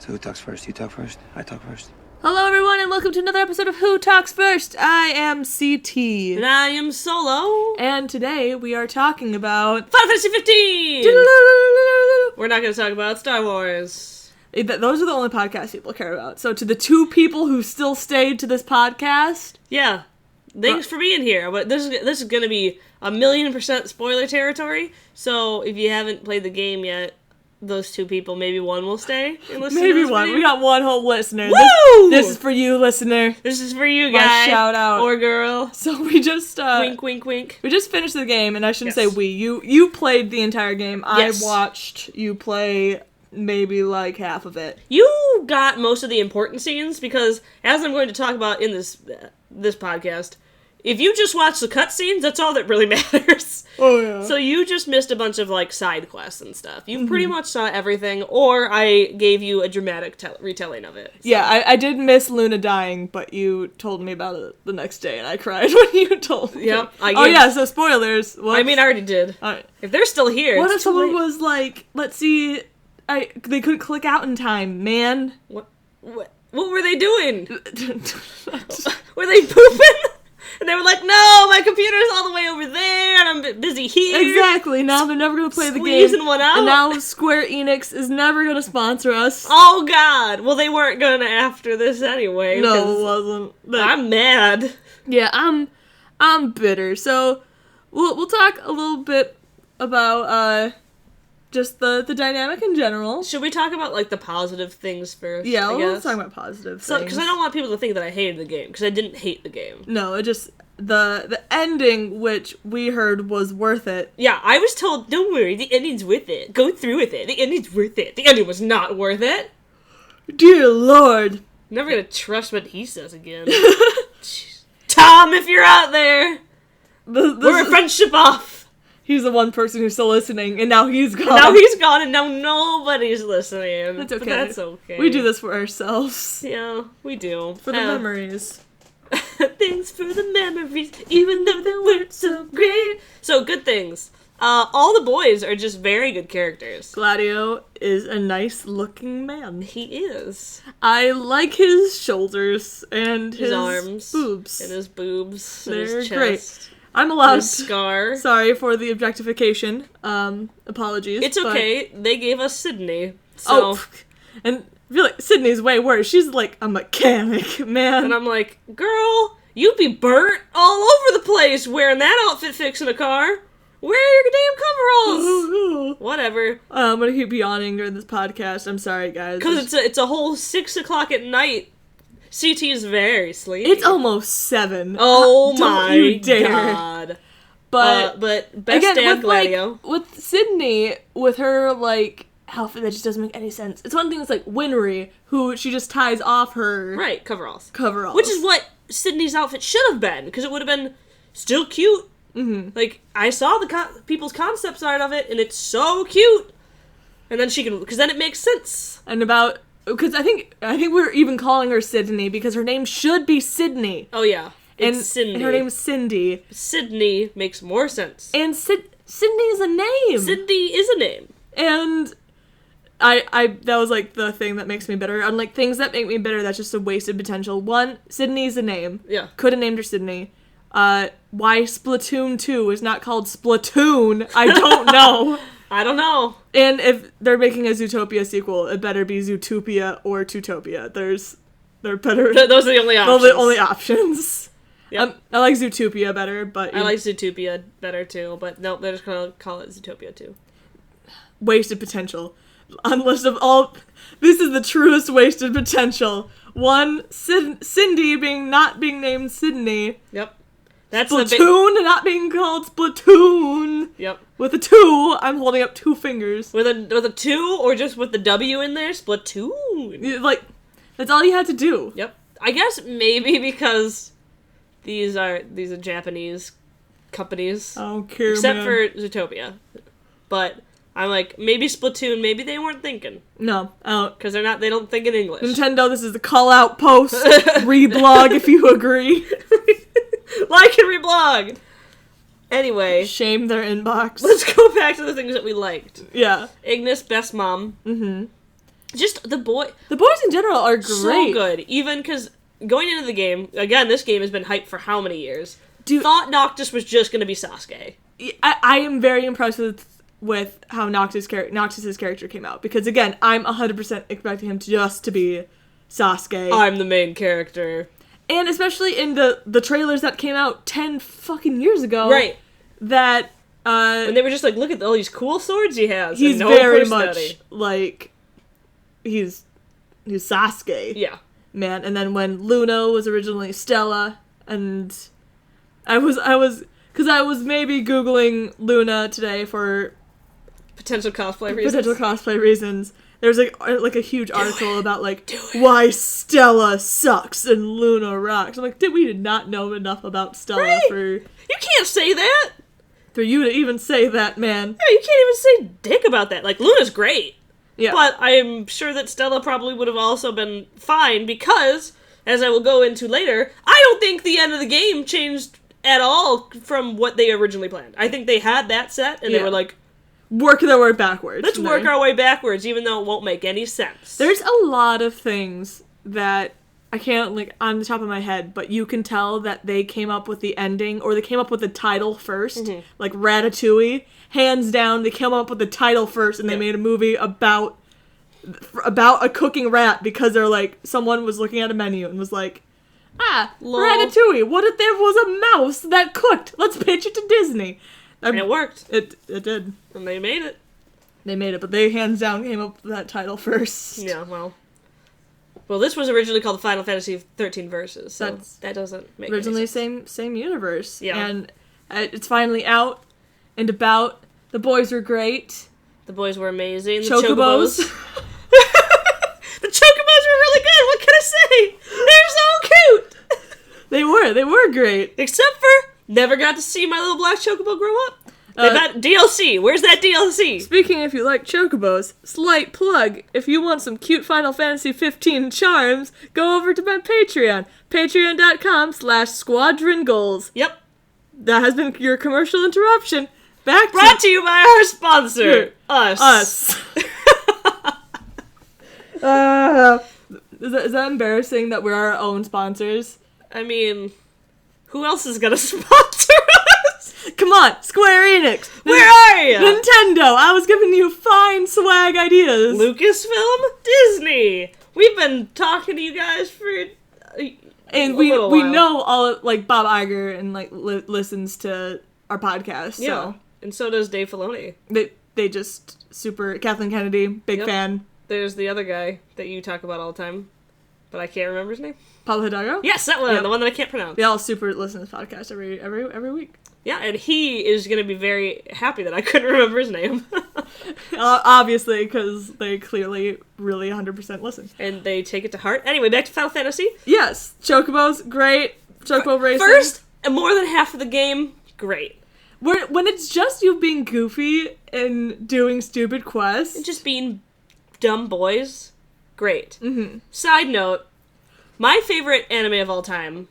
So who talks first? You talk first? I talk first? Hello everyone and welcome to another episode of Who Talks First. I am CT. And I am Solo. And today we are talking about Final Fantasy 15! We're not going to talk about Star Wars. Those are the only podcasts people care about. So to the two people who still stayed to this podcast... Yeah. Thanks for being here. But this is going to be 1,000,000% spoiler territory. So if you haven't played the game yet, those two people, maybe one will stay and listen Maybe to this one. video. We got one whole listener. Woo! This is for you, listener. This is for you, My guy. shout out. Or girl. So we just... wink, wink, wink. We just finished the game, and I shouldn't Yes. say we. You played the entire game. Yes. I watched you play maybe like half of it. You got most of the important scenes because, as I'm going to talk about in this podcast, if you just watch the cutscenes, that's all that really matters. Oh, yeah. So you just missed a bunch of, like, side quests and stuff. You pretty much saw everything, or I gave you a dramatic retelling of it. So. Yeah, I did miss Luna dying, but you told me about it the next day, and I cried when you told me. Yep. So spoilers. I mean, I already did. If they're still here, what it's if too someone late. was like, let's see, they couldn't click out in time, man. What were they doing? Were they pooping? And they were like, no, my computer's all the way over there, and I'm busy here. Exactly, now they're never going to play the game. Squeezing one out. And now Square Enix is never going to sponsor us. Oh, God. Well, they weren't gonna after this anyway. No, because it wasn't. But, I'm mad. yeah, I'm bitter. So, we'll talk a little bit about, just the dynamic in general. Should we talk about, like, the positive things first? Yeah, I we'll guess? talk about positive So, things. because I don't want people to think that I hated the game, because I didn't hate the game. No, it just... The ending, which we heard was worth it. Yeah, I was told, don't worry, the ending's worth it. Go through with it. The ending's worth it. The ending was not worth it. Dear Lord. Never gonna trust what he says again. Jeez. Tom, if you're out there, we're a friendship off. He's the one person who's still listening, and now he's gone. Now he's gone, and now nobody's listening. That's okay. But that's okay. We do this for ourselves. Yeah, we do. For the memories. Things for the memories, even though they weren't so great. So, good things. All the boys are just very good characters. Gladio is a nice-looking man. He is. I like his shoulders and His arms. boobs. And his boobs. And They're his great. chest. I'm allowed His scar. Sorry for the objectification. Apologies. It's but... okay. They gave us Sydney. So. Oh, and I feel like Sydney's way worse. She's like a mechanic, man. And I'm like, girl, you'd be burnt all over the place wearing that outfit fixing a car. Wear your damn coveralls. Whatever. I'm gonna keep yawning during this podcast. I'm sorry, guys. Because it's a whole 6 o'clock at night. CT is very sleepy. It's almost 7. Oh Don't my you dare. God. But best again, dad with Gladio. with Sydney, with her like outfit that just doesn't make any sense. It's one thing that's like Winry, who she just ties off her Right, coveralls. coveralls. Which is what Sydney's outfit should have been, because it would have been still cute. Mm-hmm. Like, I saw the people's concept art of it, and it's so cute. And then she can, because then it makes sense. And about, because I think we're even calling her Sydney because her name should be Sydney. Oh yeah, it's And Cindy. her name's Cindy. Sydney makes more sense. And Sydney is a name. Cindy is a name. And I that was like the thing that makes me bitter. Unlike things that make me bitter, that's just a wasted potential. One, Sydney's a name. Yeah. Could have named her Sydney. Why Splatoon 2 is not called Splatoon, I don't know. I don't know. And if they're making a Zootopia sequel, it better be Zootopia or Tootopia. They're better. Those are the only options. Those are the only options. Yep. I like Zootopia better, but... I like Zootopia better too, but nope, they're just gonna call it Zootopia too. Wasted potential. Unless of all... This is the truest wasted potential. One, Cindy not being named Sydney. Yep. That's Splatoon not being called Splatoon. Yep. With a 2, I'm holding up 2 fingers. With a 2, or just with the W in there, Splatoon. Like, that's all you had to do. Yep. I guess maybe because these are Japanese companies. I don't care, Except man. for Zootopia. But I'm like, maybe Splatoon, maybe they weren't thinking. No, I don't. Because they don't think in English. Nintendo, this is the call-out post. Reblog if you agree. Like and reblog! Anyway. Shame their inbox. Let's go back to the things that we liked. Yeah. Ignis, best mom. Mm-hmm. Just the boys in general are great. so good. Even because going into the game, again, this game has been hyped for how many years? Dude, thought Noctis was just going to be Sasuke. I am very impressed with how Noctis's character came out, because again, I'm 100% expecting him to be Sasuke. I'm the main character. And especially in the trailers that came out 10 fucking years ago. Right. That, and they were just like, look at all these cool swords he has. He's no very much, like, he's Sasuke. Yeah. Man, and then when Luna was originally Stella, and I was maybe Googling Luna today for potential cosplay reasons. There was like a huge article about like why Stella sucks and Luna rocks. I'm like, we did not know enough about Stella You can't say that. For you to even say that, man. Yeah, you can't even say dick about that. Like, Luna's great. Yeah. But I'm sure that Stella probably would have also been fine because, as I will go into later, I don't think the end of the game changed at all from what they originally planned. I think they had that set, and they were like, work their way backwards. let's work our way backwards, even though it won't make any sense. There's a lot of things that I can't, like, on the top of my head, but you can tell that they came up with the ending, or they came up with the title first, like Ratatouille. Hands down, they came up with the title first, and they made a movie about a cooking rat, because they're like, someone was looking at a menu and was like, Lol. Ratatouille, what if there was a mouse that cooked? Let's pitch it to Disney. And it worked. It did. And they made it. They made it, but they hands down came up with that title first. Yeah, well, this was originally called the Final Fantasy 13 Verses, so that doesn't make originally any sense. same universe. Yeah. And it's finally out and about. The boys were great. The boys were amazing. The Chocobos. The Chocobos were really good. What can I say? They're so cute. They were great. Except for never got to see my little black Chocobo grow up. They got DLC. Where's that DLC? Speaking, if you like Chocobos, slight plug. If you want some cute Final Fantasy 15 charms, go over to my Patreon. Patreon.com/Squadron Goals. Yep. That has been your commercial interruption. Brought to you by our sponsor, us. Is that embarrassing that we're our own sponsors? I mean, who else is gonna sponsor us? Come on, Square Enix. Where are you? Nintendo. I was giving you fine swag ideas. Lucasfilm, Disney. We've been talking to you guys for and we know all, like, Bob Iger and, like, listens to our podcast. Yeah, so. And so does Dave Filoni. They just super Kathleen Kennedy, big fan. There's the other guy that you talk about all the time, but I can't remember his name. Paulo Hidalgo? Yes, that one, the one that I can't pronounce. They all super listen to this podcast every week. Yeah, and he is going to be very happy that I couldn't remember his name. Obviously, because they clearly really 100% listen. And they take it to heart. Anyway, back to Final Fantasy. Yes, Chocobos, great. Chocobo racing. First, and more than half of the game, great. When it's just you being goofy and doing stupid quests. And just being dumb boys, great. Mm-hmm. Side note, my favorite anime of all time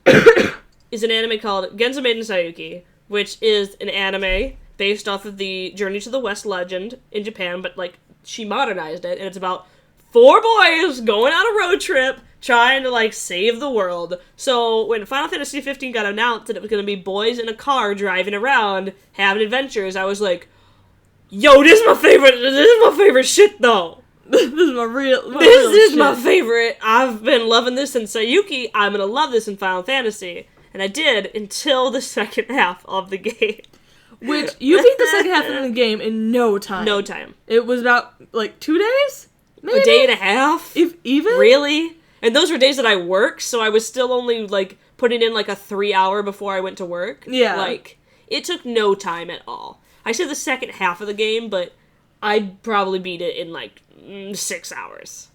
is an anime called Genzo Maiden Sayuki, which is an anime based off of the Journey to the West legend in Japan, but, like, she modernized it, and it's about 4 boys going on a road trip trying to, like, save the world. So when Final Fantasy 15 got announced that it was going to be boys in a car driving around having adventures, I was like, yo, this is my favorite shit, though. This is my real my favorite. I've been loving this in Sayuki. I'm going to love this in Final Fantasy. And I did until the second half of the game. Which, you beat the second half of the game in no time. No time. It was about, like, 2 days? Maybe? A day and a half? If even? Really? And those were days that I worked, so I was still only, like, putting in, like, a 3 hour before I went to work. Yeah. Like, it took no time at all. I said the second half of the game, but I'd probably beat it in, like, 6 hours.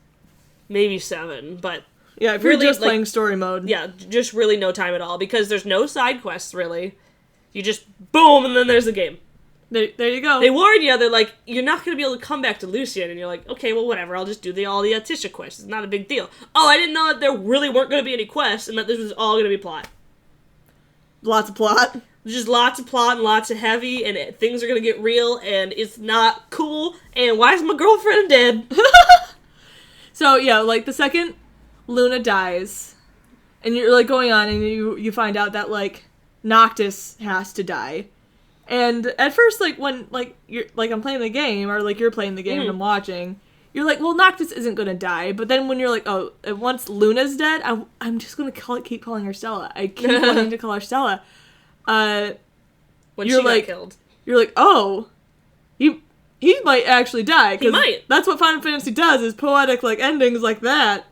Maybe 7, but... Yeah, if you're really, just like, playing story mode. Yeah, just really no time at all, because there's no side quests, really. You just, boom, and then there's the game. There you go. They warn you, they're like, you're not going to be able to come back to Lucian, and you're like, okay, well, whatever, I'll just do all the Tisha quests. It's not a big deal. Oh, I didn't know that there really weren't going to be any quests, and that this was all going to be plot. Lots of plot. Just lots of plot and lots of heavy, and things are going to get real, and it's not cool, and why is my girlfriend dead? So, yeah, like, the second Luna dies, and you're, like, going on, and you find out that, like, Noctis has to die. And at first, like, when, like, you're, like, I'm playing the game, or, like, you're playing the game and I'm watching, you're like, well, Noctis isn't gonna die. But then when you're like, oh, once Luna's dead, I'm just gonna keep calling her Stella. I keep wanting to call her Stella. When you're she like, got killed. You're like, oh, he might actually die. He might. That's what Final Fantasy does, is poetic, like, endings like that.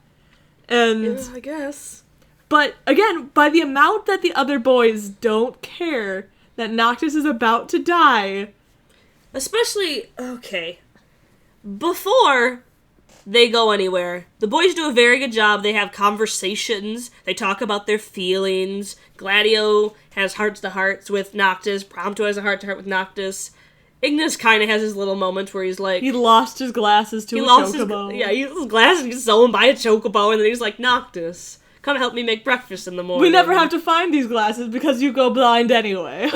And... yeah, I guess. But, again, by the amount that the other boys don't care that Noctis is about to die... Especially, okay, before they go anywhere, the boys do a very good job. They have conversations. They talk about their feelings. Gladio has hearts-to-hearts with Noctis. Prompto has a heart-to-heart with Noctis. Ignis kind of has his little moments where he's like... He lost his glasses to a chocobo. His glasses get stolen by a chocobo, and then he's like, Noctis, come help me make breakfast in the morning. We never have to find these glasses because you go blind anyway.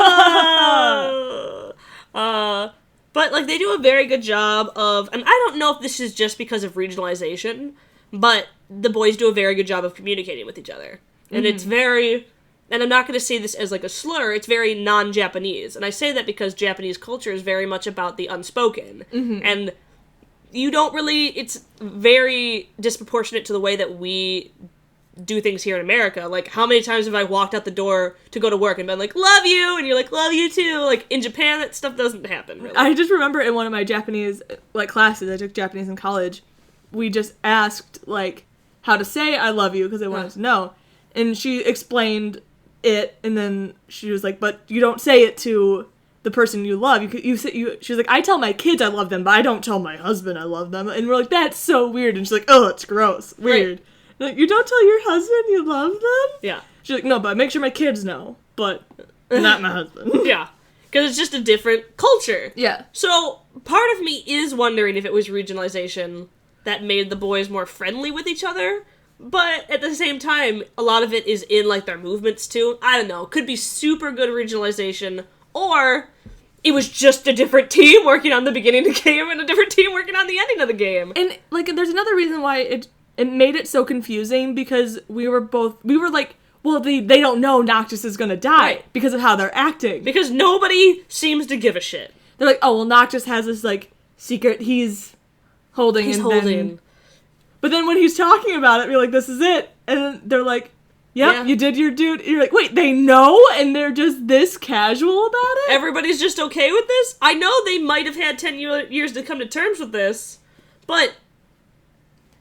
But, like, they do a very good job of... And I don't know if this is just because of regionalization, but the boys do a very good job of communicating with each other. And it's very... And I'm not going to say this as, like, a slur. It's very non-Japanese. And I say that because Japanese culture is very much about the unspoken. And you don't really... It's very disproportionate to the way that we do things here in America. Like, how many times have I walked out the door to go to work and been like, love you, and you're like, love you too. Like, in Japan, that stuff doesn't happen, really. I just remember in one of my Japanese, like, classes, I took Japanese in college, we just asked, like, how to say I love you, because I wanted to know. And she explained it, and then she was like, but you don't say it to the person you love. She was like, I tell my kids I love them, but I don't tell my husband I love them. And we're like, that's so weird. And she's like, oh, it's gross. Weird. Right. Like, you don't tell your husband you love them? Yeah. She's like, no, but make sure my kids know, but not my husband. Yeah. Because it's just a different culture. Yeah. So, part of me is wondering if it was regionalization that made the boys more friendly with each other, but at the same time, a lot of it is in, like, their movements, too. I don't know. Could be super good regionalization, or it was just a different team working on the beginning of the game and a different team working on the ending of the game. And, like, there's another reason why it made it so confusing, because we were like, well, they don't know Noctis is gonna die because of how they're acting. Because nobody seems to give a shit. They're like, oh, well, Noctis has this, like, secret he's holding. But then when he's talking about it, we're like, this is it. And then they're like, yep, you did your dude. You're like, wait, they know? And they're just this casual about it? Everybody's just okay with this? I know they might have had 10 years to come to terms with this, but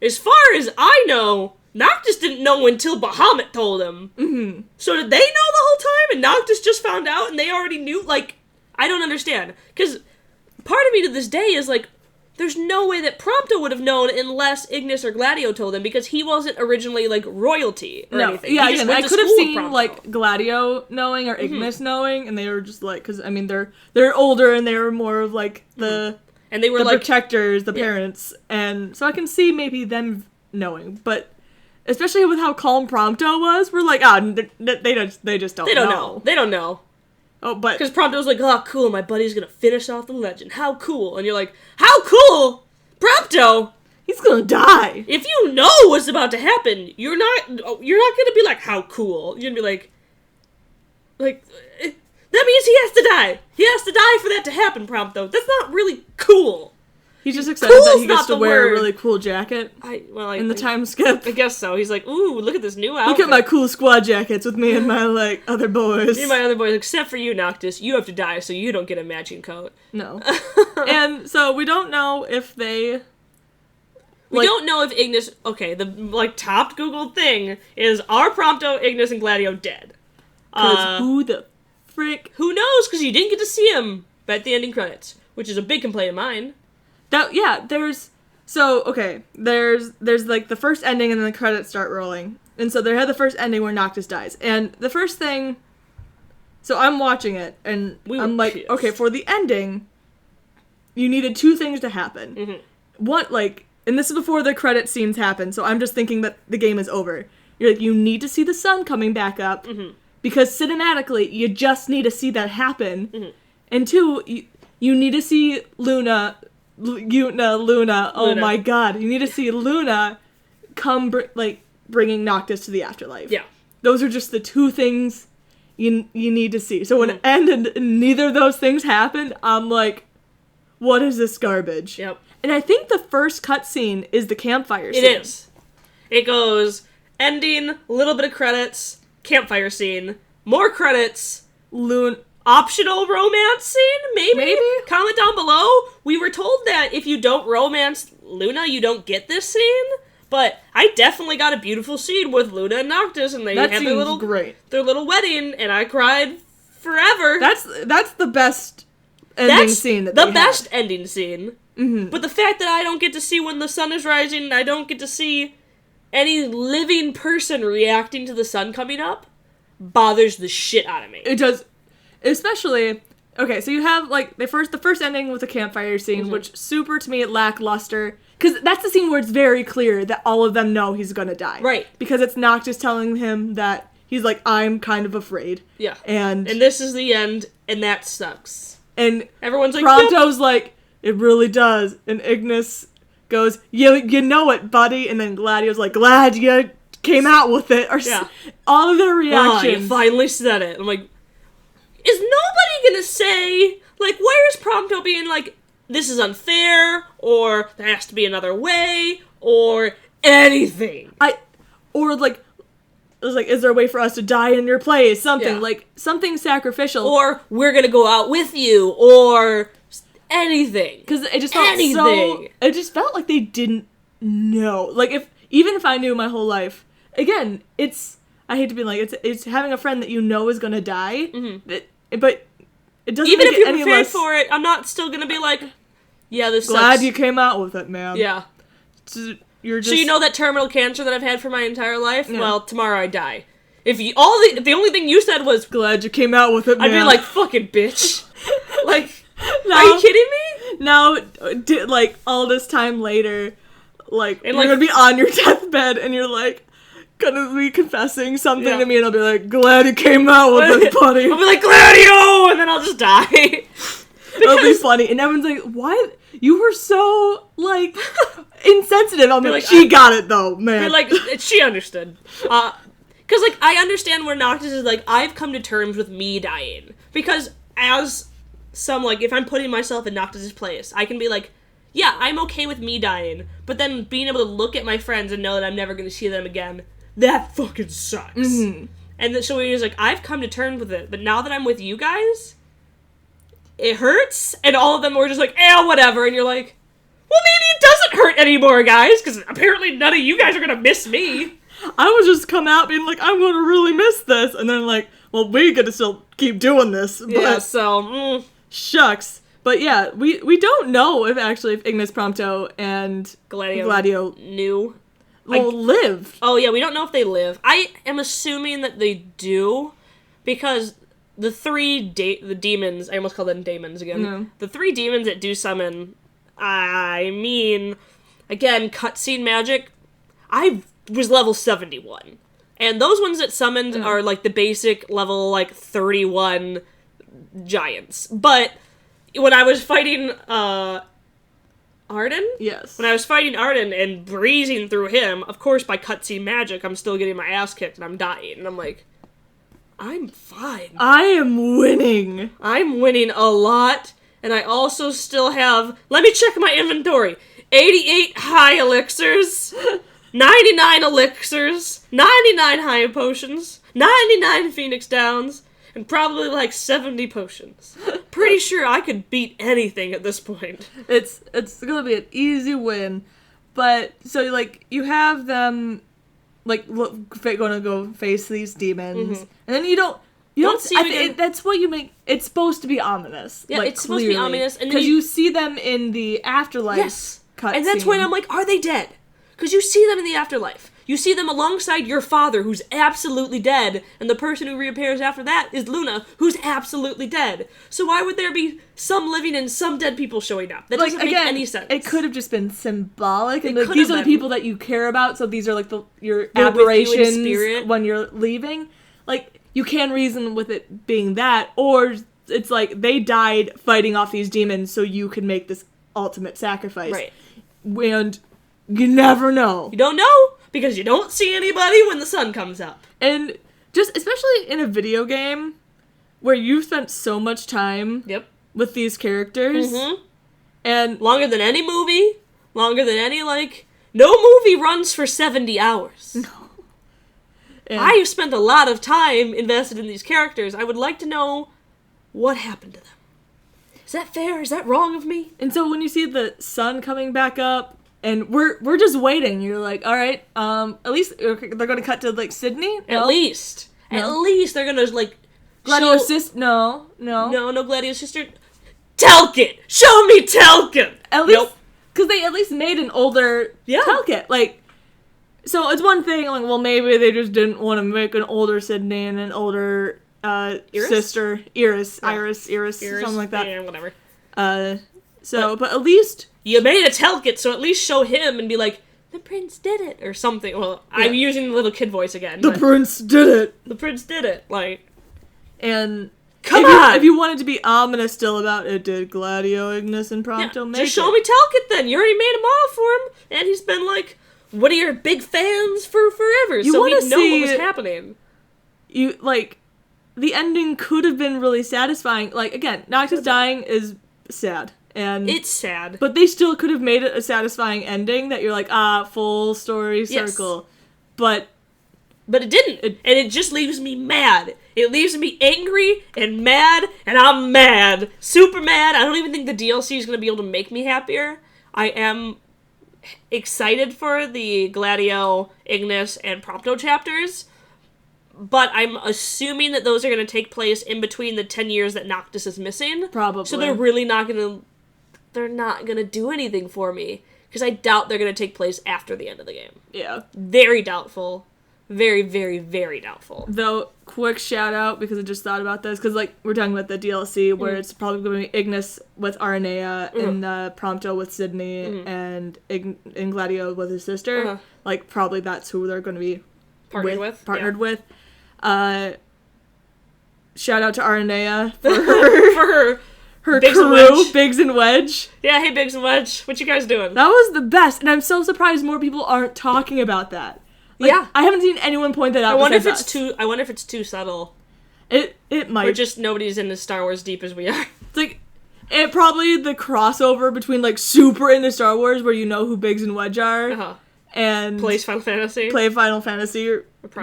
as far as I know, Noctis didn't know until Bahamut told him. Mm-hmm. So did they know the whole time, and Noctis just found out, and they already knew? Like, I don't understand. Because part of me to this day is like, there's no way that Prompto would have known unless Ignis or Gladio told him, because he wasn't originally, like, royalty or anything. Yeah, again, I could have seen, like, Gladio knowing or Ignis knowing, and they were just like, because, I mean, they're older, and they were more of, like, the... And they were, the like... protectors, the parents, and so I can see maybe them knowing, but especially with how calm Prompto was, we're like, they just don't know. They don't know. Oh, but... Because Prompto's like, oh, cool, my buddy's gonna finish off the legend. How cool. And you're like, how cool? Prompto! He's gonna die. If you know what's about to happen, you're not gonna be like, how cool. You're gonna be like, that means he has to die. He has to die for that to happen, Prompto. That's not really cool. He's just excited that he gets to wear a really cool jacket in the time skip. I guess so. He's like, ooh, look at this new outfit. Look at my cool squad jackets with me and my, like, other boys. Me and my other boys, except for you, Noctis. You have to die so you don't get a matching coat. No. And so we don't know if they... We don't know if Ignis... Okay, the, like, top Googled thing is, are Prompto, Ignis, and Gladio dead? Because who the frick... Who knows? Because you didn't get to see him at the ending credits, which is a big complaint of mine. There's like the first ending and then the credits start rolling. And so they had the first ending where Noctis dies. And the first thing, so I'm watching it and I'm like, pissed. Okay, for the ending, you needed two things to happen. Mm-hmm. One, like, and this is before the credit scenes happen, so I'm just thinking that the game is over. You're like, you need to see the sun coming back up, because cinematically, you just need to see that happen. Mm-hmm. And two, you need to see Luna, Luna. Oh Luna. my god. You need to see Luna come, bringing Noctis to the afterlife. Yeah. Those are just the two things you need to see. So when it ended and neither of those things happened, I'm like, what is this garbage? Yep. And I think the first cutscene is the campfire scene. It is. It goes ending, a little bit of credits, campfire scene, more credits, optional romance scene, maybe? Comment down below. We were told that if you don't romance Luna, you don't get this scene. But I definitely got a beautiful scene with Luna and Noctis, and they had their little wedding, and I cried forever. That's the best ending scene that they had. Best ending scene. Mm-hmm. But the fact that I don't get to see when the sun is rising, I don't get to see any living person reacting to the sun coming up, bothers the shit out of me. It does, especially. Okay, so you have the first ending with the campfire scene, which super to me lackluster. Because that's the scene where it's very clear that all of them know he's gonna die. Right. Because it's Noctis telling him that he's like, I'm kind of afraid. Yeah. And this is the end, and that sucks. And everyone's like, Prompto's like, it really does. And Ignis goes, you know it, buddy. And then Gladio's like, glad you came out with it. Or all of their reactions. You finally said it. I'm like, is nobody gonna say, where is Prompto being like, this is unfair, or there has to be another way, or anything? Is there a way for us to die in your place? Something, something sacrificial. Or, we're gonna go out with you, or anything. Because it just felt it just felt like they didn't know. Even if I knew my whole life, again, I hate to be it's having a friend that you know is gonna die, but it doesn't even make if you're any prepared less for it, I'm not still gonna be like, yeah, this glad sucks. you came out with it, man. Yeah. So you know that terminal cancer that I've had for my entire life? Yeah. Well, tomorrow I die. If the only thing you said was glad you came out with it, man, I'd be like, fucking bitch. Are you kidding me? Now, all this time later, you're gonna be on your deathbed and you're gonna be confessing something to me, and I'll be like, glad you came out with it, buddy. I'll be like, Gladio! And then I'll just die. It'll be funny. And everyone's like, why? You were so, insensitive. I'll be like, she got it, though, man. She understood. Because, I understand where Noctis is I've come to terms with me dying. Because as if I'm putting myself in Noctis' place, I can be like, yeah, I'm okay with me dying. But then being able to look at my friends and know that I'm never going to see them again, that fucking sucks. Mm-hmm. And so he was like, I've come to terms with it, but now that I'm with you guys, it hurts. And all of them were just like, whatever. And you're like, well, maybe it doesn't hurt anymore, guys, because apparently none of you guys are going to miss me. I would just come out being like, I'm going to really miss this. And then well, we get to still keep doing this. But yeah, so, shucks. But yeah, we don't know if Ignis, Prompto, and Gladio knew. Live. Oh, yeah, we don't know if they live. I am assuming that they do, because the the demons, I almost called them daemons again. No. The 3 demons that do summon, again, cutscene magic, I was level 71. And those ones that summoned are, the basic level, 31 giants. But when I was fighting, Arden? Yes. When I was fighting Arden and breezing through him, of course, by cutscene magic, I'm still getting my ass kicked and I'm dying. And I'm like, I'm fine. I am winning. I'm winning a lot. And I also still have, let me check my inventory, 88 high elixirs, 99 elixirs, 99 high potions, 99 phoenix downs, and probably 70 potions. Pretty sure I could beat anything at this point. It's gonna be an easy win. But, so, you have them, gonna go face these demons. Mm-hmm. And then you don't see that's what you make, it's supposed to be ominous. Yeah, it's supposed to be ominous. Because you see them in the afterlife cutscene. And that's when I'm like, are they dead? Because you see them in the afterlife. You see them alongside your father, who's absolutely dead, and the person who reappears after that is Luna, who's absolutely dead. So why would there be some living and some dead people showing up? That doesn't make any sense. It could have just been symbolic, and these are the people that you care about, so these are your aberrations when you're leaving. You can reason with it being that, or it's they died fighting off these demons so you can make this ultimate sacrifice. Right. And you never know. You don't know because you don't see anybody when the sun comes up. And just especially in a video game where you've spent so much time with these characters. Mm-hmm. And longer than any movie, longer than any, like, no movie runs for 70 hours. No. And I have spent a lot of time invested in these characters. I would like to know what happened to them. Is that fair? Is that wrong of me? And so when you see the sun coming back up, and we're just waiting, you're like, all right, at least they're gonna cut to like Sydney. No? At least they're gonna like Gladio's sister. No, Gladio's sister. Telkit! Show me Telkit! At least, because they at least made an older Telkit. Like, so it's one thing, like, well, maybe they just didn't want to make an older Sydney and an older sister, Iris, something like that. Yeah, whatever. But at least you made a Telkit, so at least show him and be like, the prince did it, or something. Well, I'm using the little kid voice again. The prince did it. The prince did it, like. And Come on! If you wanted to be ominous still about it, did Gladio, Ignis, and Prompto make just show me Telkit then. You already made a model for him, and he's been like one of your big fans for forever. So we know what was happening. You like the ending could have been really satisfying. Like again, Noctis dying is sad, and it's sad. But they still could have made it a satisfying ending that you're like, full story circle. Yes. But it didn't, and it just leaves me mad. It leaves me angry and mad, and I'm mad. Super mad. I don't even think the DLC is going to be able to make me happier. I am excited for the Gladio, Ignis, and Prompto chapters, but I'm assuming that those are going to take place in between the 10 years that Noctis is missing. Probably. So they're really not going to... They're not going to do anything for me, because I doubt they're going to take place after the end of the game. Yeah. Very doubtful. Very, very, very doubtful. Though, quick shout out, because I just thought about this, because, like, we're talking about the DLC, where it's probably going to be Ignis with Aranea, and Prompto with Sydney, and Gladio with his sister. Like, probably that's who they're going to be partnered with. Shout out to Aranea for her Biggs crew, and Wedge. Biggs and Wedge. Yeah, hey Biggs and Wedge, what you guys doing? That was the best, and I'm so surprised more people aren't talking about that. Like, yeah, I haven't seen anyone point that out. I wonder if it's too subtle. It might. Or just nobody's into Star Wars deep as we are. It's like it probably the crossover between like super into Star Wars where you know who Biggs and Wedge are, and play Final Fantasy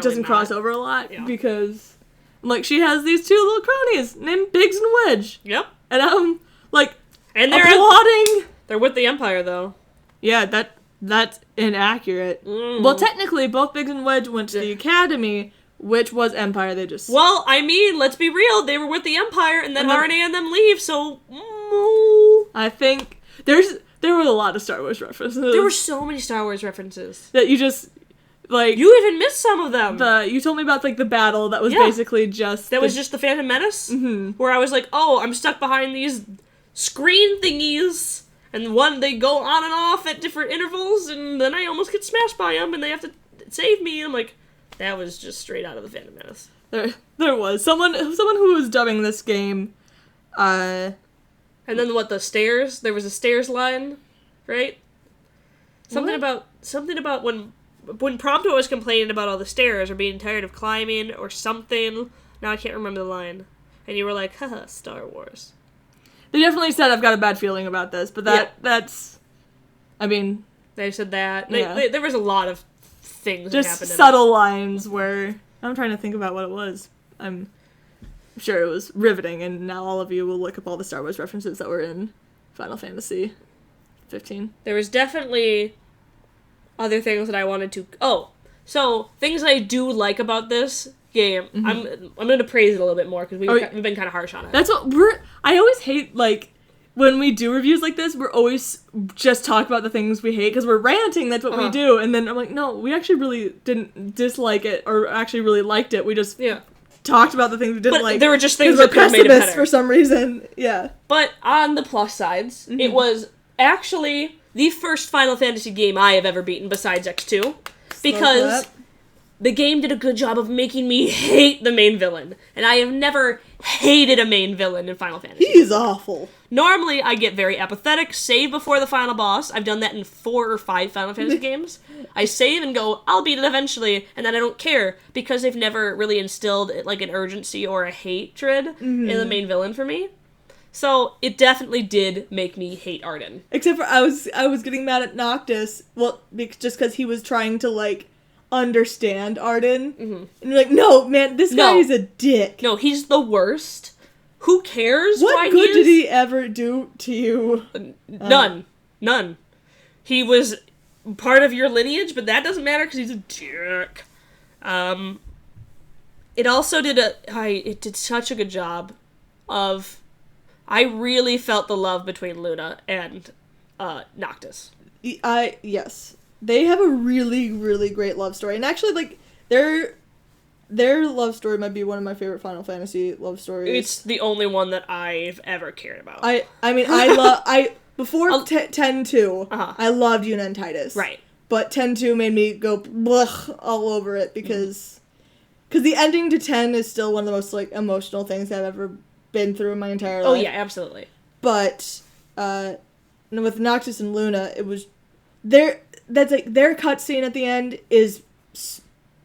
doesn't cross over a lot because like she has these two little cronies named Biggs and Wedge. Yep. And I'm like, and they're applauding. They're with the Empire though. Yeah, that's inaccurate. Well, technically, both Biggs and Wedge went to the Academy, which was Empire. They just... Well, I mean, let's be real. They were with the Empire, and then Aranea and them leave, so... I think there were a lot of Star Wars references. There were so many Star Wars references. That you just... Like... You even missed some of them. You told me about, like, the battle that was basically just... That was just the Phantom Menace? Mm-hmm. Where I was like, oh, I'm stuck behind these screen thingies... And they go on and off at different intervals, and then I almost get smashed by them, and they have to save me. And I'm like, that was just straight out of the Phantom Menace. There was someone who was dubbing this game. And then the stairs? There was a stairs line, right? Something about when Prompto was complaining about all the stairs or being tired of climbing or something. Now I can't remember the line. And you were like, haha, Star Wars. They definitely said I've got a bad feeling about this, but that's... I mean... They said that. There was a lot of things that happened. Just subtle lines where... I'm trying to think about what it was. I'm sure it was riveting, and now all of you will look up all the Star Wars references that were in Final Fantasy 15. There was definitely other things that I wanted to... Oh, so things I do like about this... game. I'm going to praise it a little bit more because we've been kind of harsh on it. That's what I always hate, like, when we do reviews like this, we're always just talk about the things we hate because we're ranting, that's what we do. And then I'm like, no, we actually really didn't dislike it or actually really liked it. We just talked about the things we didn't like. There were just things that could have made it better. For some reason. Yeah. But on the plus sides, it was actually the first Final Fantasy game I have ever beaten besides X2. Because the game did a good job of making me hate the main villain. And I have never hated a main villain in Final Fantasy. He's awful. Normally, I get very apathetic, save before the final boss. I've done that in 4 or 5 Final Fantasy games. I save and go, I'll beat it eventually, and then I don't care, because they've never really instilled, like, an urgency or a hatred in the main villain for me. So, it definitely did make me hate Arden. Except for I was getting mad at Noctis, well, just because he was trying to, like, understand Arden. And you're like, no, man, this guy is a dick. No, he's the worst. Who cares what why good did he ever do to you? None. None. He was part of your lineage, but that doesn't matter because he's a jerk. It also did it did such a good job of, I really felt the love between Luna and Noctis. Yes. They have a really, really great love story. And actually, like, their love story might be one of my favorite Final Fantasy love stories. It's the only one that I've ever cared about. I mean, before 10-2, I loved Yuna and Titus. Right. But 10-2 made me go blech all over it because the ending to 10 is still one of the most, like, emotional things I've ever been through in my entire life. Oh, yeah, absolutely. But, with Noctis and Luna, it was, their cutscene at the end is,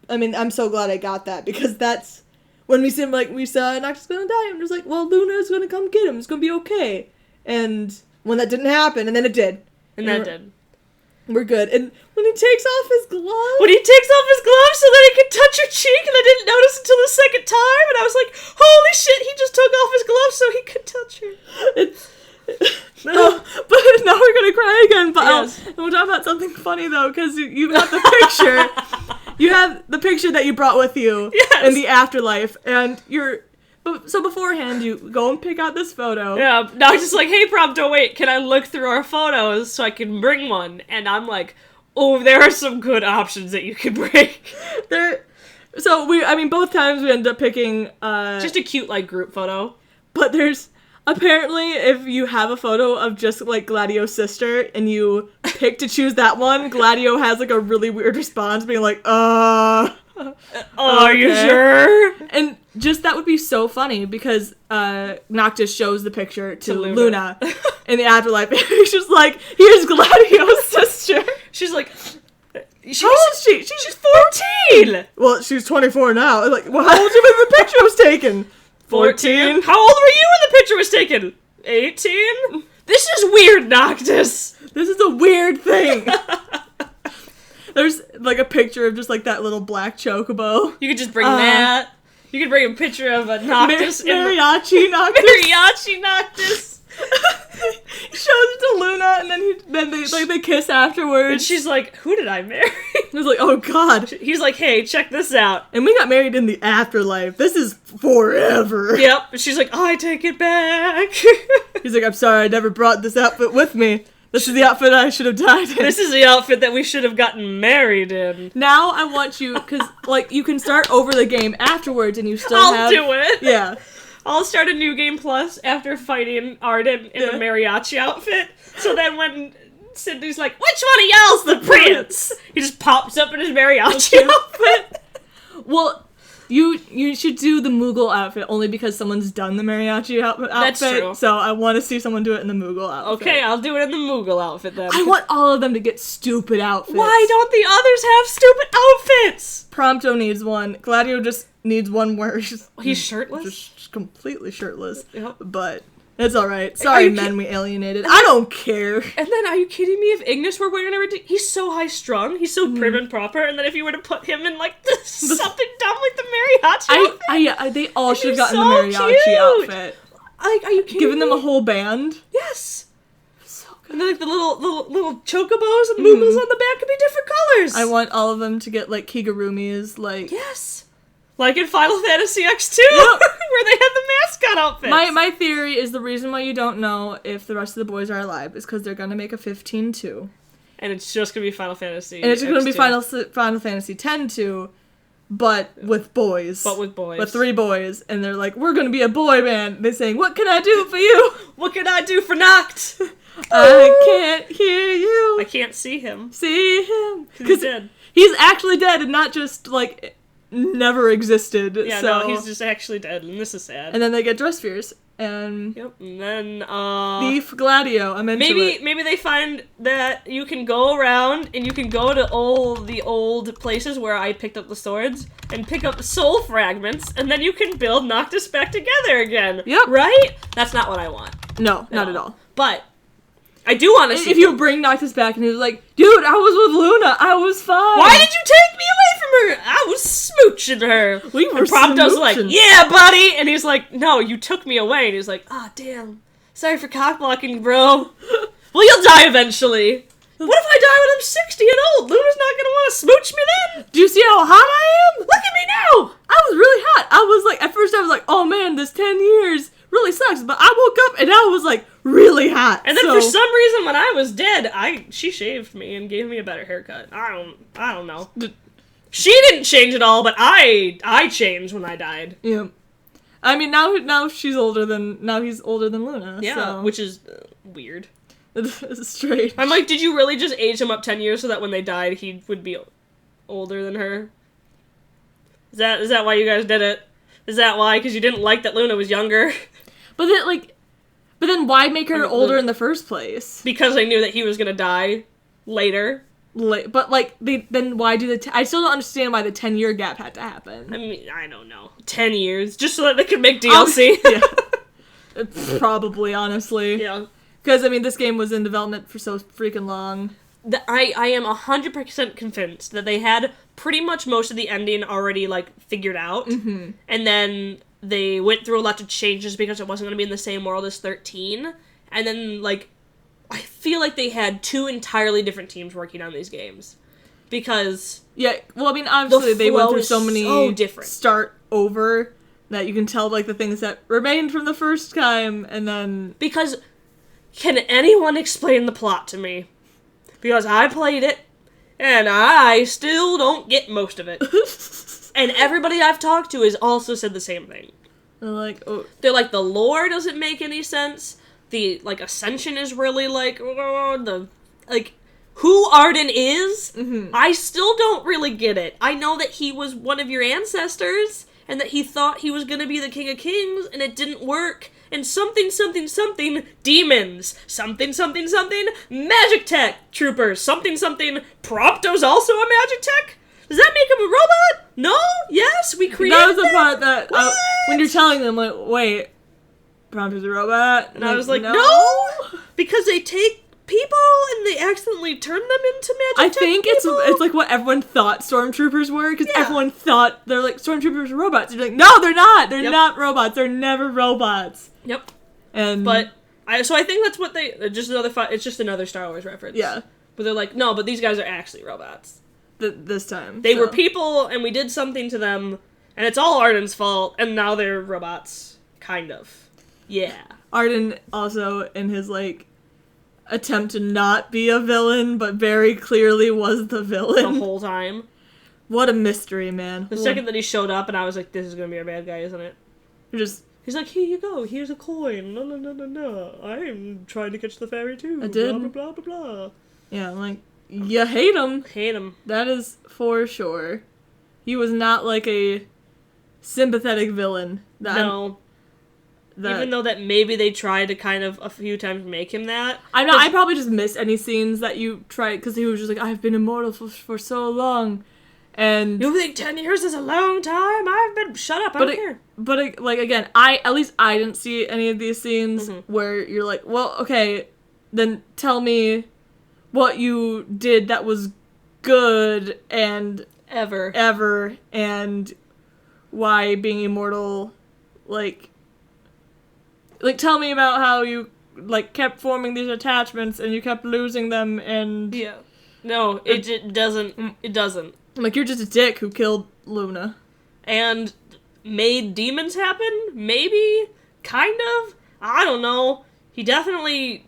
I mean, I'm so glad I got that, because that's, when we saw Noctis gonna die, I'm just like, well, Luna's gonna come get him, it's gonna be okay. And when that didn't happen, and then it did. We're good. And when he takes off his glove... When he takes off his glove so that he can touch her cheek, and I didn't notice until the second time, and I was like, holy shit, he just took off his glove so he could touch her. No, but now we're gonna cry again. But Yes. we'll talk about something funny, though, because you got the picture. You have the picture that you brought with you in the afterlife, and so beforehand, you go and pick out this photo. Yeah, now I'm just like, hey, Prompto, wait, can I look through our photos so I can bring one? And I'm like, oh, there are some good options that you can bring. Both times we end up picking... just a cute, like, group photo. But there's... Apparently, if you have a photo of just, like, Gladio's sister, and you pick to choose that one, Gladio has, like, a really weird response, being like, are you sure? And just that would be so funny, because Noctis shows the picture to Luna in the afterlife. She's just like, here's Gladio's sister. She's like... How old is she? She's 14! Well, she's 24 now. Like, well, how old was when the picture was taken? 14. How old were you when the picture was taken? 18? This is weird, Noctis. This is a weird thing. There's, like, a picture of just, like, that little black chocobo. You could just bring that. You could bring a picture of a Noctis. Mariachi Noctis. Mariachi Noctis. He shows it to Luna, and then they kiss afterwards. And she's like, who did I marry? I was like, oh god. He's like, hey, check this out. And we got married in the afterlife. This is forever. Yep. And she's like, I take it back. He's like, I'm sorry, I never brought this outfit with me. This is the outfit I should have died in. This is the outfit that we should have gotten married in. Now I want you, because, like, you can start over the game afterwards, and you still I'll do it. Yeah. I'll start a New Game Plus after fighting Arden in the mariachi outfit. So then when Sydney's like, which one of y'all's the prince? He just pops up in his mariachi outfit. Well, you should do the Moogle outfit only because someone's done the mariachi outfit. That's true. So I want to see someone do it in the Moogle outfit. Okay, I'll do it in the Moogle outfit then. I want all of them to get stupid outfits. Why don't the others have stupid outfits? Prompto needs one. Gladio just needs one where he's shirtless? Just completely shirtless. Yep. But it's alright. Sorry, men we alienated. I don't care. And then, are you kidding me? If Ignis were wearing everything, he's so high-strung, he's so prim and proper, and then if you were to put him in, like, something dumb like the mariachi outfit... They all should have gotten so the mariachi cute. outfit. Like, are you kidding Giving me? them a whole band? Yes! So good. And then, like, the little chocobos and moogles on the back could be different colors! I want all of them to get, like, Kigurumis, like... Yes! Like in Final Fantasy X2, where they had the mascot outfits. My theory is the reason why you don't know if the rest of the boys are alive is because they're going to make a 15-2. And it's just going to be Final Fantasy And it's just going to be X2. Final Fantasy 10-2, but with boys. But with boys. With 3 boys. And they're like, we're going to be a boy band. They're saying, what can I do for you? What can I do for Noct? I can't hear you. I can't see him. See him. He's dead. He's actually dead and not just, like, never existed. Yeah, so. no, he's just actually dead, and this is sad. And then they get dress spheres. And yep, and then, Beef Gladio, I'm into it. Maybe they find that you can go around, and you can go to all the old places where I picked up the swords, and pick up soul fragments, and then you can build Noctis back together again. Yep. Right? That's not what I want. No, not at all. But I do want to see if you bring Noctis back and he's like, dude, I was with Luna, I was fine. Why did you take me away from her? I was smooching her. We were and Prompto's smooching. like, yeah, buddy. And he's like, no, you took me away. And he's like, ah, damn. Sorry for cockblocking, bro. Well, you'll die eventually. What if I die when I'm 60 and old? Luna's not gonna want to smooch me then? Do you see how hot I am? Look at me now. I was really hot. I was like, at first I was like, oh man, this 10 years really sucks. But I woke up and I was like, really hot. And then for some reason, when I was dead, she shaved me and gave me a better haircut. I don't know. She didn't change at all, but I changed when I died. Yeah. I mean, now he's older than Luna. Yeah, so. which is weird. It's strange. I'm like, did you really just age him up 10 years so that when they died, he would be older than her? Is that why you guys did it? Is that why? Because you didn't like that Luna was younger? But then why make her older in the first place? Because I knew that he was gonna die later. But then why do I still don't understand why the 10-year gap had to happen. I mean, I don't know. 10 years, just so that they could make DLC. Yeah. Probably, honestly. Yeah. Because, I mean, this game was in development for so freaking long. I am 100% convinced that they had pretty much most of the ending already, like, figured out. Mm-hmm. And then they went through a lot of changes because it wasn't going to be in the same world as 13. And then, like, I feel like they had 2 entirely different teams working on these games. Because... Yeah, well, I mean, obviously they went through so many different. Start over that you can tell, like, the things that remained from the first time, and then... Because... Can anyone explain the plot to me? Because I played it, and I still don't get most of it. And everybody I've talked to has also said the same thing. They're like, the lore doesn't make any sense. The, like, Ascension is really, like, who Arden is, I still don't really get it. I know that he was one of your ancestors, and that he thought he was gonna be the King of Kings, and it didn't work. And something, demons. Something, magic tech troopers. Something, Prompto's also a magic tech? Does that make him a robot? No? Yes? We created that was the part that, when you're telling them, like, wait, Prompto's a robot? And I was like, no! Because they take people and they accidentally turn them into magic tech think people? it's like what everyone thought stormtroopers were, because everyone thought they're like, stormtroopers are robots. You're like, no, they're not! They're not robots. They're never robots. Yep. And But, I think that's what it's just another Star Wars reference. Yeah. But they're like, no, but these guys are actually robots. This time. They were people, and we did something to them, and it's all Arden's fault, and now they're robots. Kind of. Yeah. Arden also, in his, like, attempt to not be a villain, but very clearly was the villain. The whole time. What a mystery, man. The second that he showed up, and I was like, this is gonna be our bad guy, isn't it? He's like, here you go, here's a coin. No. I'm trying to catch the fairy too. I did. Blah, blah, blah, blah, blah. Yeah, like, you hate him. Hate him. That is for sure. He was not, like, a sympathetic villain. No. Even though that maybe they tried to kind of a few times make him that. I probably just missed any scenes that you tried, because he was just like, I've been immortal for so long. And you think 10 years is a long time? Shut up, I don't care. But, like, again, at least I didn't see any of these scenes where you're like, well, okay, then tell me what you did that was good and ever, and why being immortal, like, tell me about how you, like, kept forming these attachments and you kept losing them, and... Yeah. No, it doesn't. Like, you're just a dick who killed Luna. And made demons happen? Maybe? Kind of? I don't know. He definitely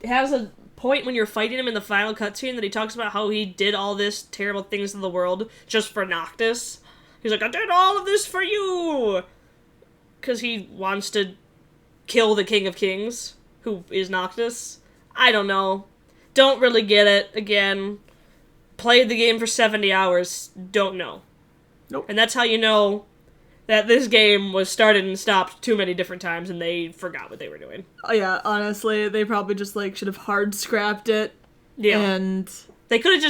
has a point when you're fighting him in the final cutscene that he talks about how he did all this terrible things to the world just for Noctis. He's like, I did all of this for you! Because he wants to kill the King of Kings, who is Noctis. I don't know. Don't really get it. Again, played the game for 70 hours. Don't know. Nope. And that's how you know that this game was started and stopped too many different times and they forgot what they were doing. Oh, yeah, honestly, they probably just, like, should have hard scrapped it. Yeah. And they could have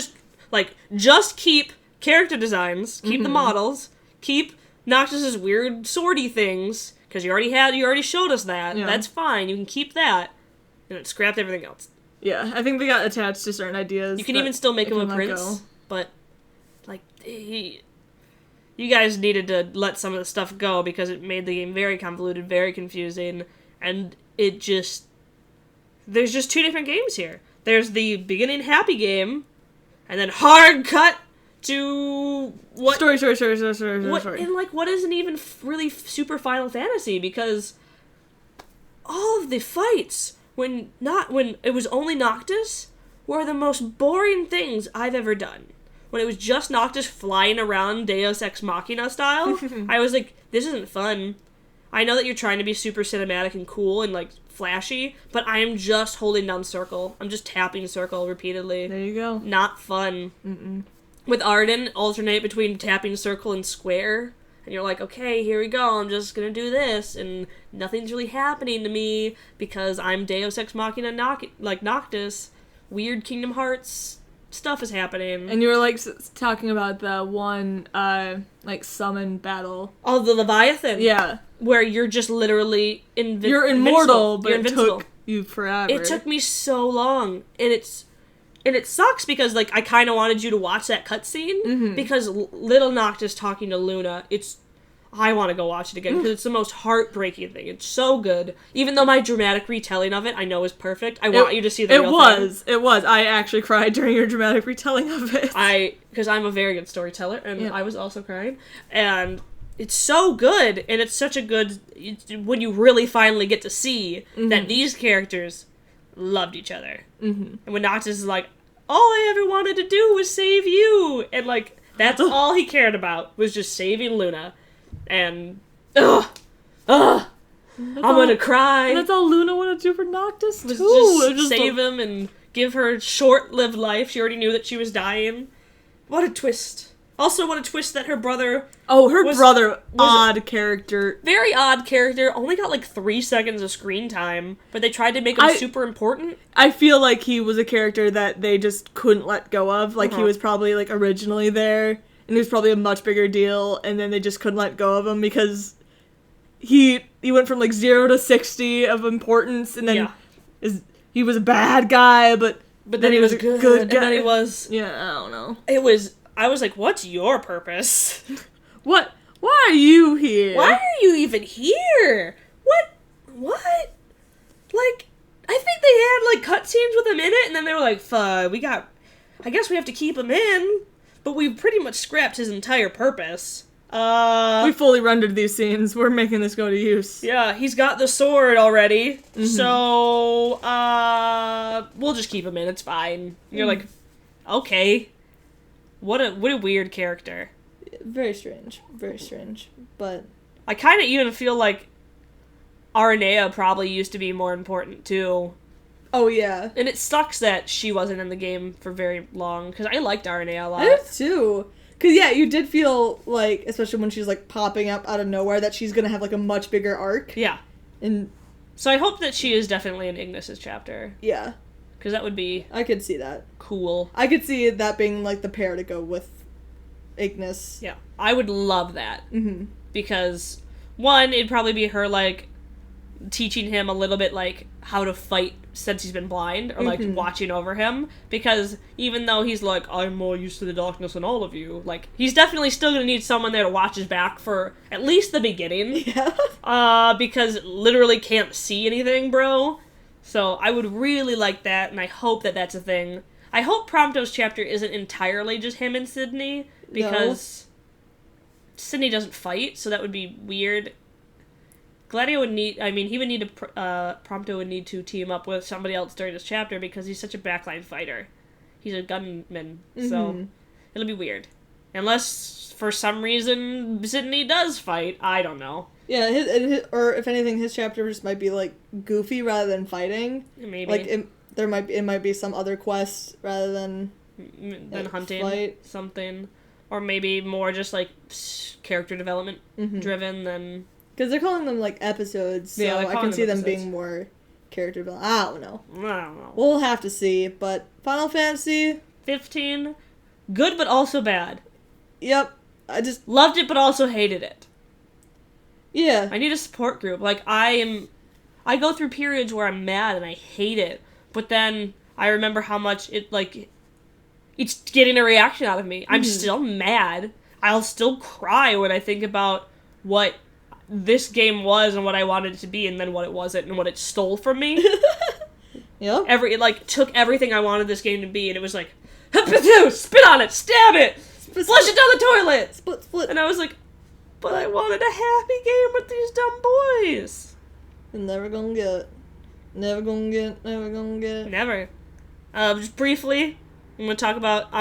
just keep character designs, keep the models, keep Noctis's weird swordy things, because you already showed us that. Yeah. That's fine, you can keep that. And it scrapped everything else. yeah, I think they got attached to certain ideas. You can even still make him a prince, but, like, you guys needed to let some of the stuff go because it made the game very convoluted, very confusing, and there's just two different games here. There's the beginning happy game, and then hard cut to what... Story. And, like, what isn't even really super Final Fantasy, because all of the fights, when it was only Noctis, were the most boring things I've ever done. When it was just Noctis flying around Deus Ex Machina style, I was like, this isn't fun. I know that you're trying to be super cinematic and cool and, like, flashy, but I am just holding down circle. I'm just tapping circle repeatedly. There you go. Not fun. Mm-mm. With Arden, alternate between tapping circle and square, and you're like, okay, here we go, I'm just gonna do this, and nothing's really happening to me, because I'm Deus Ex Machina Noctis. Weird Kingdom Hearts stuff is happening. And you were, like, talking about the one, like, summon battle. Oh, the Leviathan. Yeah. Where you're just literally You're immortal, but it took you forever. It took me so long, and it sucks because, like, I kind of wanted you to watch that cutscene, because little Noctis talking to Luna, I want to go watch it again, because it's the most heartbreaking thing. It's so good. Even though my dramatic retelling of it, I know is perfect, I want you to see the real thing. It was. I actually cried during your dramatic retelling of it. Because I'm a very good storyteller, and I was also crying, and it's so good, and it's such a good, when you really finally get to see that these characters loved each other. Mm-hmm. And when Noctis is like, all I ever wanted to do was save you, and, like, that's all he cared about, was just saving Luna. And, I'm gonna cry. And that's all Luna wanted to do for Noctis, too. Just save him and give her short-lived life. She already knew that she was dying. What a twist. Also, what a twist that her brother... Oh, her brother, odd character. Very odd character. Only got, like, 3 seconds of screen time, but they tried to make him super important. I feel like he was a character that they just couldn't let go of. Like, he was probably, like, originally there, and he was probably a much bigger deal, and then they just couldn't let go of him because he went from, like, 0 to 60 of importance, and then he was a bad guy, but then he was a good guy. And then he was... Yeah, I don't know. I was like, what's your purpose? What? Why are you here? Why are you even here? What? Like, I think they had, like, cutscenes with him in it, and then they were like, I guess we have to keep him in, but we pretty much scrapped his entire purpose. We fully rendered these scenes. We're making this go to use. Yeah, he's got the sword already, so, we'll just keep him in, it's fine. And you're like, okay. What a weird character. Very strange, but... I kind of even feel like Aranea probably used to be more important, too. Oh, yeah. And it sucks that she wasn't in the game for very long, because I liked Aranea a lot. I did, too. Because, yeah, you did feel like, especially when she's, like, popping up out of nowhere, that she's gonna have, like, a much bigger arc. Yeah. And... So I hope that she is definitely in Ignis's chapter. Yeah. Because that would be... I could see that. Cool. I could see that being, like, the pair to go with Ignis. Yeah. I would love that. Mm-hmm. Because, one, it'd probably be her, like, teaching him a little bit, like, how to fight since he's been blind, or, like, watching over him. Because even though he's like, I'm more used to the darkness than all of you, like, he's definitely still gonna need someone there to watch his back for at least the beginning. Yeah. Because literally can't see anything, bro. So I would really like that, and I hope that that's a thing. I hope Prompto's chapter isn't entirely just him and Sydney, because Sydney doesn't fight, so that would be weird. Gladio would need, he would need to, Prompto would need to team up with somebody else during this chapter, because he's such a backline fighter. He's a gunman, so it'll be weird. Unless, for some reason, Sydney does fight, I don't know. Yeah, his, or if anything, his chapter just might be, like, goofy rather than fighting. Maybe. Like, it might be some other quest rather than hunting flight. something, or maybe more just like character development driven than. Because they're calling them like episodes, so I can see them being more character building. I don't know. We'll have to see. But Final Fantasy 15, good but also bad. Yep, I just loved it but also hated it. Yeah, I need a support group. Like I go through periods where I'm mad and I hate it, but then I remember how much it's getting a reaction out of me. I'm still mad. I'll still cry when I think about what this game was and what I wanted it to be, and then what it wasn't, and what it stole from me. Yep. It took everything I wanted this game to be, and it was like, spit on it, stab it, flush it down the toilet, split. And I was like, but I wanted a happy game with these dumb boys. You're never gonna get it. Never gonna get it. Never. Just briefly, I'm gonna talk about.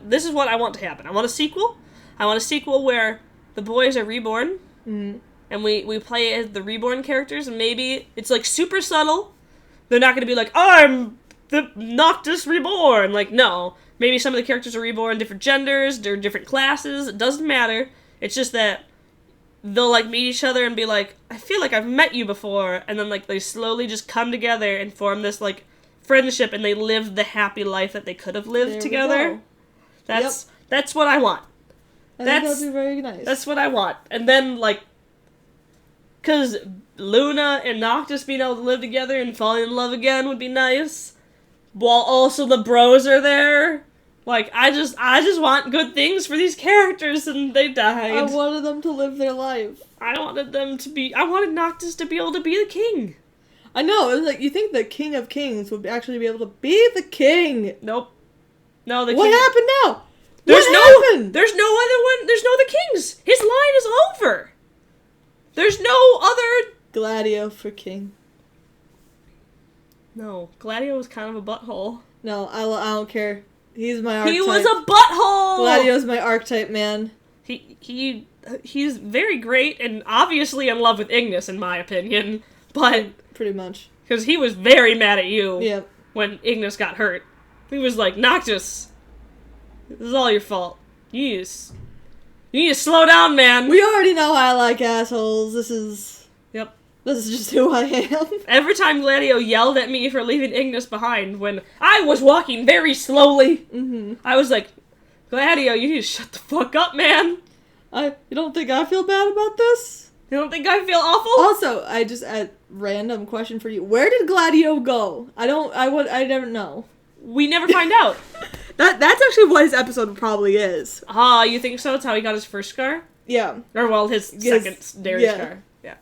This is what I want to happen. I want a sequel. I want a sequel where the boys are reborn. Mm-hmm. And we play as the reborn characters, and maybe it's, like, super subtle. They're not going to be like, I'm the Noctis reborn. Like, no. Maybe some of the characters are reborn, different genders, they're different classes. It doesn't matter. It's just that they'll, like, meet each other and be like, I feel like I've met you before. And then, like, they slowly just come together and form this, like, friendship, and they live the happy life that they could have lived together. That's what I want. I think that'd be very nice. That's what I want. And then, like, because Luna and Noctis being able to live together and falling in love again would be nice. While also the bros are there. Like, I just want good things for these characters, and they died. I wanted them to live their life. I wanted Noctis to be able to be the king. I know, it was like, you think the King of Kings would actually be able to be the king. Nope. No, the What king... happened now? There's what happened? There's no other one. There's no other kings. His line is over. There's no other... Gladio for king. No, Gladio was kind of a butthole. No, I don't care. He's my archetype. He was a butthole! Gladio's my archetype, man. He's very great and obviously in love with Ignis, in my opinion. But... Pretty much. Because he was very mad at you Yep. when Ignis got hurt. He was like, Noctis, this is all your fault. You need to slow down, man. We already know I like assholes. Yep. This is just who I am. Every time Gladio yelled at me for leaving Ignis behind when I was walking very slowly, I was like, Gladio, you need to shut the fuck up, man. You don't think I feel bad about this? You don't think I feel awful? Also, I just a random question for you. Where did Gladio go? I never know. We never find out. That's actually what his episode probably is. Ah, you think so? It's how he got his first scar? Yeah. Or, well, his secondary scar. Yeah.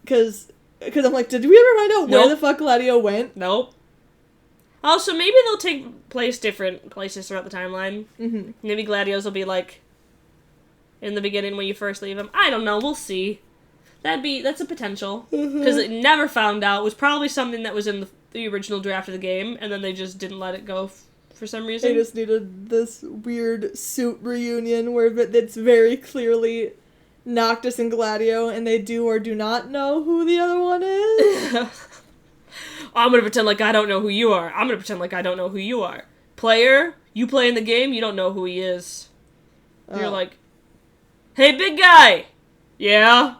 Because I'm like, did we ever find out where the fuck Gladio went? Nope. Also, maybe they'll take place different places throughout the timeline. Mm-hmm. Maybe Gladio's will be, like, in the beginning when you first leave him. I don't know. We'll see. That's a potential. Because it never found out. It was probably something that was in the original draft of the game, and then they just didn't let it go for some reason. They just needed this weird suit reunion where it's very clearly Noctis and Gladio, and they do or do not know who the other one is. I'm gonna pretend like I don't know who you are. I'm gonna pretend like I don't know who you are. Player, you play in the game, you don't know who he is. You're like, hey, big guy! Yeah?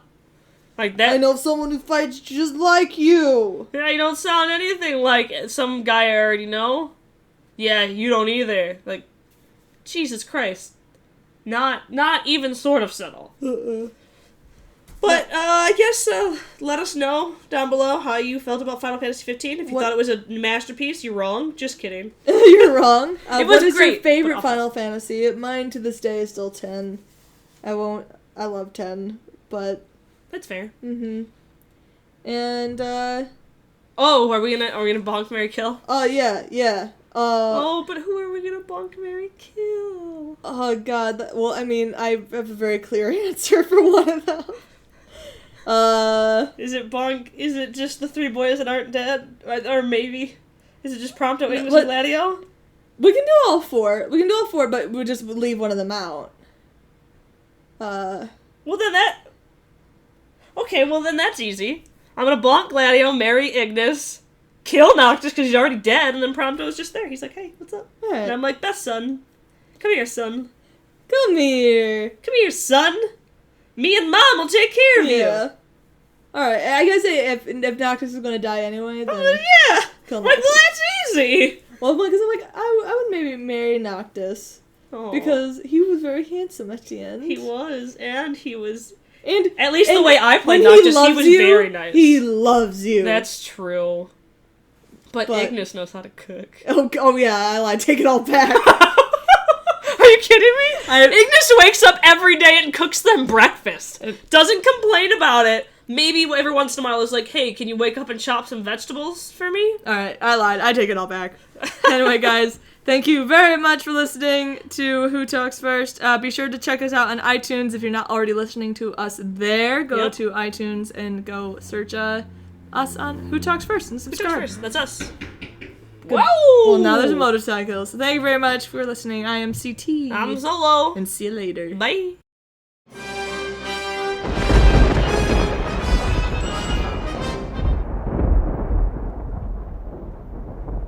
Like that. I know someone who fights just like you! Yeah, you don't sound anything like some guy I already know. Yeah, you don't either. Like, Jesus Christ. Not even sort of subtle. But, I guess, let us know down below how you felt about Final Fantasy 15. If you thought it was a masterpiece, you're wrong. Just kidding. You're wrong. It was what is great, your favorite Final Fantasy? Mine to this day is still 10. I love 10, but... That's fair. Mm-hmm. And, Oh, are we gonna bonk, marry, kill? Oh, yeah. But who are we gonna bonk, marry, kill? Oh, God. Well, I mean, I have a very clear answer for one of them. Is it just the three boys that aren't dead? Or maybe? Is it just Prompto, Ignis, and Gladio? We can do all four, but we'll just leave one of them out. Okay, well then that's easy. I'm gonna bonk Gladio, marry Ignis, kill Noctis because he's already dead, and then Prompto's just there. He's like, hey, what's up? All right. And I'm like, best son. Come here, son. Come here. Come here, son. Me and Mom will take care of you. Alright, I gotta say, if Noctis is gonna die anyway, then... Oh, yeah! kill Like, Noctis. well, that's easy! Well, because I'm like, I would maybe marry Noctis. Aw. Because he was very handsome at the end. He was, and he was... And At least the and way I played when Noctis, he loves was you, very nice. He loves you. That's true. But Ignis knows how to cook. Oh yeah, I lied. Take it all back. Are you kidding me? Ignis wakes up every day and cooks them breakfast. Doesn't complain about it. Maybe every once in a while is like, hey, can you wake up and chop some vegetables for me? Alright, I lied. I take it all back. Anyway, guys, thank you very much for listening to Who Talks First. Be sure to check us out on iTunes if you're not already listening to us there. Go to iTunes and go search us on Who Talks First and subscribe. Who Talks First? That's us. Good. Whoa! Well, now there's a motorcycle. So thank you very much for listening. I am CT. I'm Solo. And see you later. Bye.